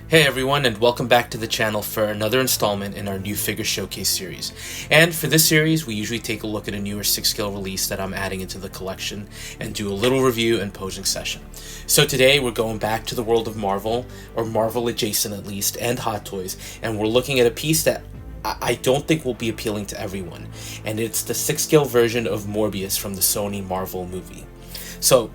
Hey everyone, and welcome back to the channel for another installment in our new figure showcase series. And for this series, we usually take a look at a newer 6-scale release that I'm adding into the collection and do a little review and posing session. So today we're going back to the world of Marvel, or Marvel adjacent at least, and Hot Toys, and we're looking at a piece that I don't think will be appealing to everyone, and it's the 6-scale version of Morbius from the Sony Marvel movie. So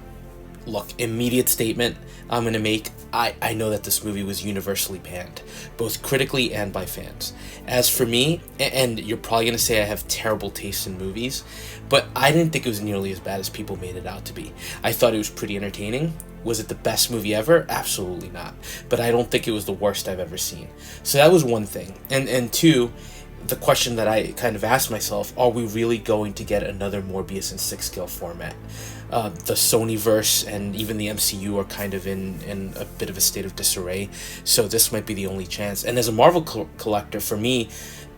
look, immediate statement I'm going to make, I know that this movie was universally panned, both critically and by fans. As for me, and you're probably going to say I have terrible taste in movies, but I didn't think it was nearly as bad as people made it out to be. I thought it was pretty entertaining. Was it the best movie ever? Absolutely not. But I don't think it was the worst I've ever seen. So that was one thing. And two, the question that I kind of asked myself, are we really going to get another Morbius in 6-scale format? The Sonyverse and even the MCU are kind of in a bit of a state of disarray, so this might be the only chance. And as a Marvel collector, for me,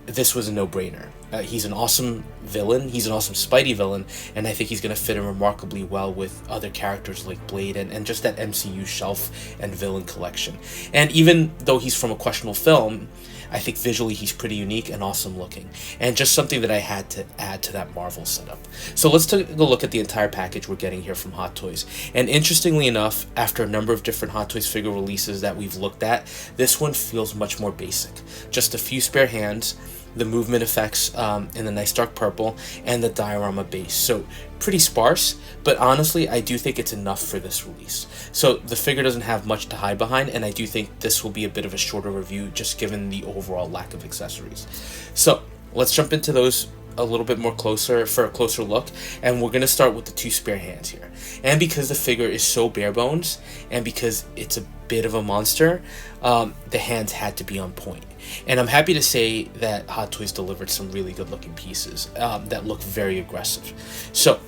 this was a no-brainer. He's an awesome villain, he's an awesome Spidey villain, and I think he's going to fit in remarkably well with other characters like Blade and just that MCU shelf and villain collection. And even though he's from a questionable film, I think visually he's pretty unique and awesome looking, and just something that I had to add to that Marvel setup. So let's take a look at the entire package we're getting here from Hot Toys. And interestingly enough, after a number of different Hot Toys figure releases that we've looked at, this one feels much more basic. Just a few spare hands, the movement effects in the nice dark purple, and the diorama base. So pretty sparse, but honestly I do think it's enough for this release. So the figure doesn't have much to hide behind, and I do think this will be a bit of a shorter review just given the overall lack of accessories. So let's jump into those a little bit more closer for a closer look, and we're going to start with the two spare hands here. And because the figure is so bare bones, and because it's a bit of a monster, the hands had to be on point. And I'm happy to say that Hot Toys delivered some really good looking pieces that look very aggressive. So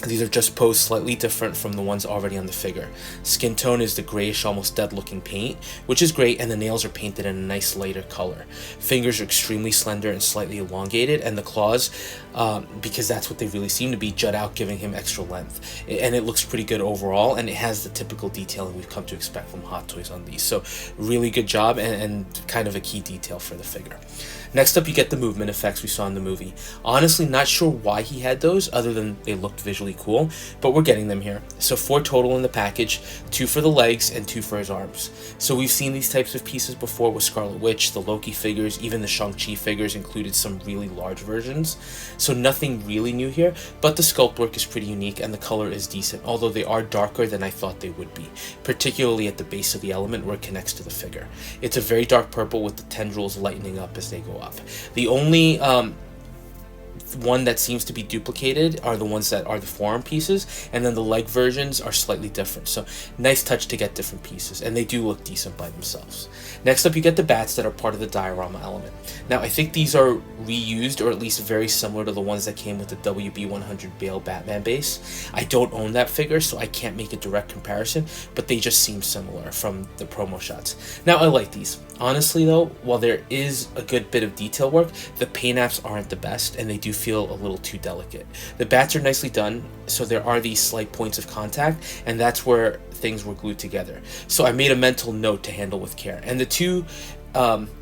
these are just posed slightly different from the ones already on the figure. Skin tone is the grayish, almost dead looking paint, which is great, and the nails are painted in a nice lighter color. Fingers are extremely slender and slightly elongated, and the claws, because that's what they really seem to be, jut out, giving him extra length. And it looks pretty good overall, and it has the typical detailing we've come to expect from Hot Toys on these. So really good job, and kind of a key detail for the figure. Next up, you get the movement effects we saw in the movie. Honestly, not sure why he had those, other than they looked visually cool, but we're getting them here. So 4 total in the package, 2 for the legs and 2 for his arms. So we've seen these types of pieces before with Scarlet Witch, the Loki figures, even the Shang-Chi figures included some really large versions. So nothing really new here, but the sculpt work is pretty unique and the color is decent, although they are darker than I thought they would be, particularly at the base of the element where it connects to the figure. It's a very dark purple with the tendrils lightening up as they go up. The only one that seems to be duplicated are the ones that are the forearm pieces, and then the leg versions are slightly different. So nice touch to get different pieces, and they do look decent by themselves. Next up, you get the bats that are part of the diorama element. Now I think these are reused, or at least very similar to the ones that came with the WB100 Bale Batman base. I don't own that figure, so I can't make a direct comparison, but they just seem similar from the promo shots. Now I like these. Honestly though, while there is a good bit of detail work, the paint apps aren't the best, and they do feel a little too delicate. The bats are nicely done, so there are these slight points of contact, and that's where things were glued together. So I made a mental note to handle with care. And the two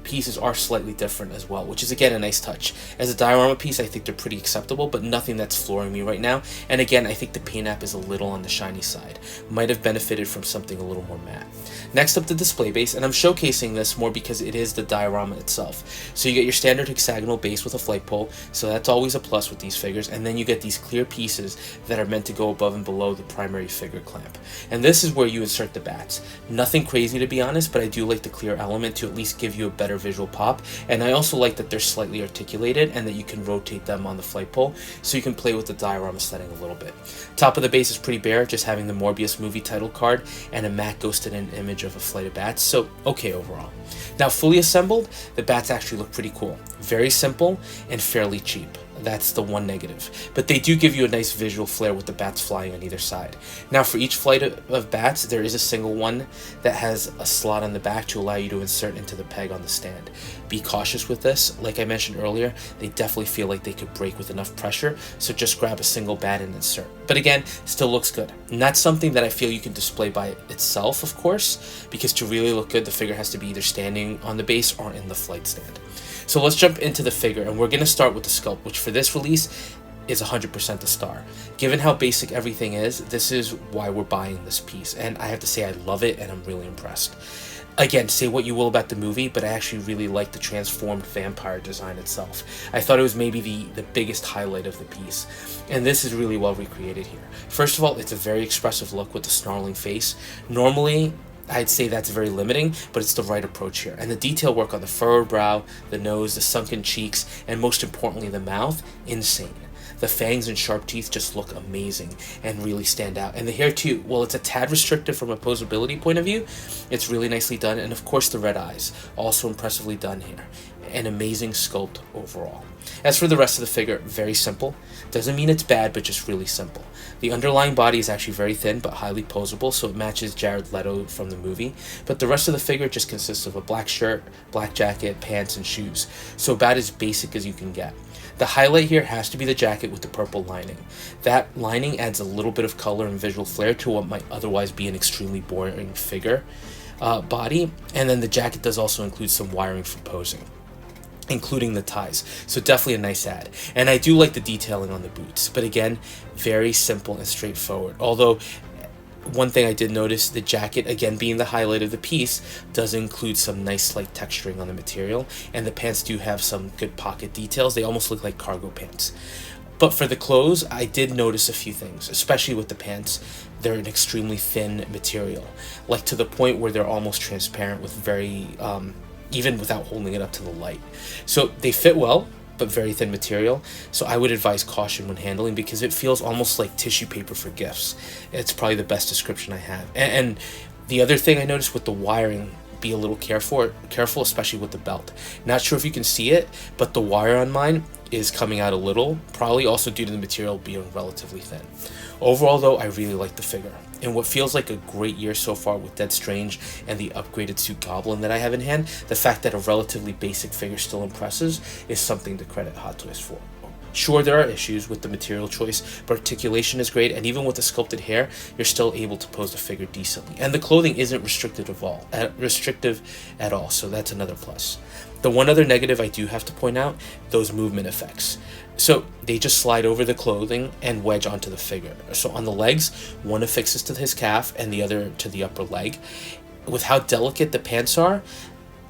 pieces are slightly different as well, which is again a nice touch. As a diorama piece, I think they're pretty acceptable, but nothing that's flooring me right now. And again, I think the paint app is a little on the shiny side. Might have benefited from something a little more matte. Next up, the display base, and I'm showcasing this more because it is the diorama itself. So you get your standard hexagonal base with a flight pole, so that's always a plus with these figures, and then you get these clear pieces that are meant to go above and below the primary figure clamp. And this is where you insert the bats. Nothing crazy to be honest, but I do like the clear element to at least give you a better visual pop, and I also like that they're slightly articulated and that you can rotate them on the flight pole, so you can play with the diorama setting a little bit. Top of the base is pretty bare, just having the Morbius movie title card and a matte ghosted in image of a flight of bats, so okay overall. Now fully assembled, the bats actually look pretty cool. Very simple and fairly cheap. That's the one negative, but they do give you a nice visual flair with the bats flying on either side. Now for each flight of bats, there is a single one that has a slot on the back to allow you to insert into the peg on the stand. Be cautious with this. Like I mentioned earlier, they definitely feel like they could break with enough pressure, so just grab a single bat and insert. But again, still looks good. And that's something that I feel you can display by itself, of course, because to really look good, the figure has to be either standing on the base or in the flight stand. So let's jump into the figure, and we're going to start with the sculpt, which for this release is 100% a star. Given how basic everything is, this is why we're buying this piece. And I have to say I love it, and I'm really impressed. Again, say what you will about the movie, but I actually really like the transformed vampire design itself. I thought it was maybe the biggest highlight of the piece. And this is really well recreated here. First of all, it's a very expressive look with the snarling face. Normally, I'd say that's very limiting, but it's the right approach here. And the detail work on the furrowed brow, the nose, the sunken cheeks, and most importantly the mouth, insane. The fangs and sharp teeth just look amazing and really stand out. And the hair too, well, it's a tad restrictive from a posability point of view. It's really nicely done. And of course the red eyes, also impressively done here. An amazing sculpt overall. As for the rest of the figure, very simple. Doesn't mean it's bad, but just really simple. The underlying body is actually very thin but highly posable, so it matches Jared Leto from the movie. But the rest of the figure just consists of a black shirt, black jacket, pants, and shoes. So about as basic as you can get. The highlight here has to be the jacket with the purple lining. That lining adds a little bit of color and visual flair to what might otherwise be an extremely boring figure body. And then the jacket does also include some wiring for posing, including the ties. So definitely a nice add. And I do like the detailing on the boots. But again, very simple and straightforward. Although, one thing I did notice, the jacket, again being the highlight of the piece, does include some nice slight texturing on the material. And the pants do have some good pocket details. They almost look like cargo pants. But for the clothes, I did notice a few things, especially with the pants. They're an extremely thin material. Like to the point where they're almost transparent with very... even without holding it up to the light. So they fit well, but very thin material. So I would advise caution when handling because it feels almost like tissue paper for gifts. It's probably the best description I have. And the other thing I noticed with the wiring, be a little careful, especially with the belt. Not sure if you can see it, but the wire on mine is coming out a little, probably also due to the material being relatively thin. Overall though, I really like the figure. In what feels like a great year so far with Dead Strange and the upgraded suit Goblin that I have in hand, the fact that a relatively basic figure still impresses is something to credit Hot Toys for. Sure, there are issues with the material choice, but articulation is great, and even with the sculpted hair, you're still able to pose the figure decently. And the clothing isn't restrictive at all, so that's another plus. The one other negative I do have to point out, those movement effects. So they just slide over the clothing and wedge onto the figure. So on the legs, one affixes to his calf and the other to the upper leg. With how delicate the pants are,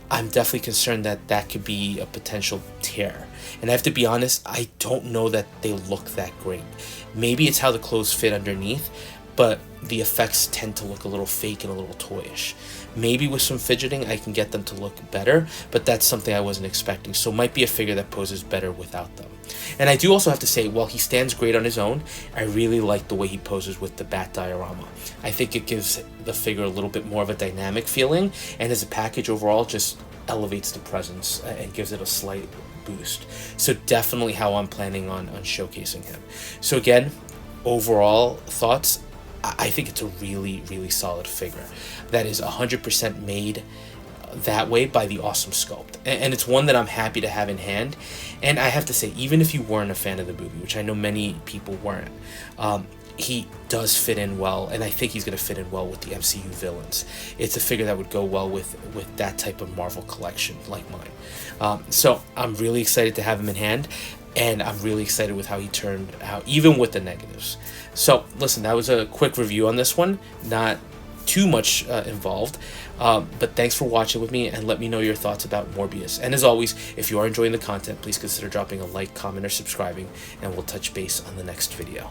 I'm definitely concerned that that could be a potential tear. And I have to be honest, I don't know that they look that great. Maybe it's how the clothes fit underneath, but the effects tend to look a little fake and a little toyish. Maybe with some fidgeting I can get them to look better, but that's something I wasn't expecting, so it might be a figure that poses better without them. And I do also have to say, while he stands great on his own, I really like the way he poses with the bat diorama. I think it gives the figure a little bit more of a dynamic feeling, and as a package overall just elevates the presence and gives it a slight boost. So definitely how I'm planning on showcasing him. So again, overall thoughts, I think it's a really, really solid figure that is 100% made that way by the awesome sculpt. And it's one that I'm happy to have in hand. And I have to say, even if you weren't a fan of the movie, which I know many people weren't, he does fit in well, and I think he's going to fit in well with the MCU villains. It's a figure that would go well with that type of Marvel collection like mine. So I'm really excited to have him in hand, and I'm really excited with how he turned out, even with the negatives. So listen, that was a quick review on this one, not too much involved, but thanks for watching with me, and let me know your thoughts about Morbius. And as always, if you are enjoying the content, please consider dropping a like, comment, or subscribing, and we'll touch base on the next video.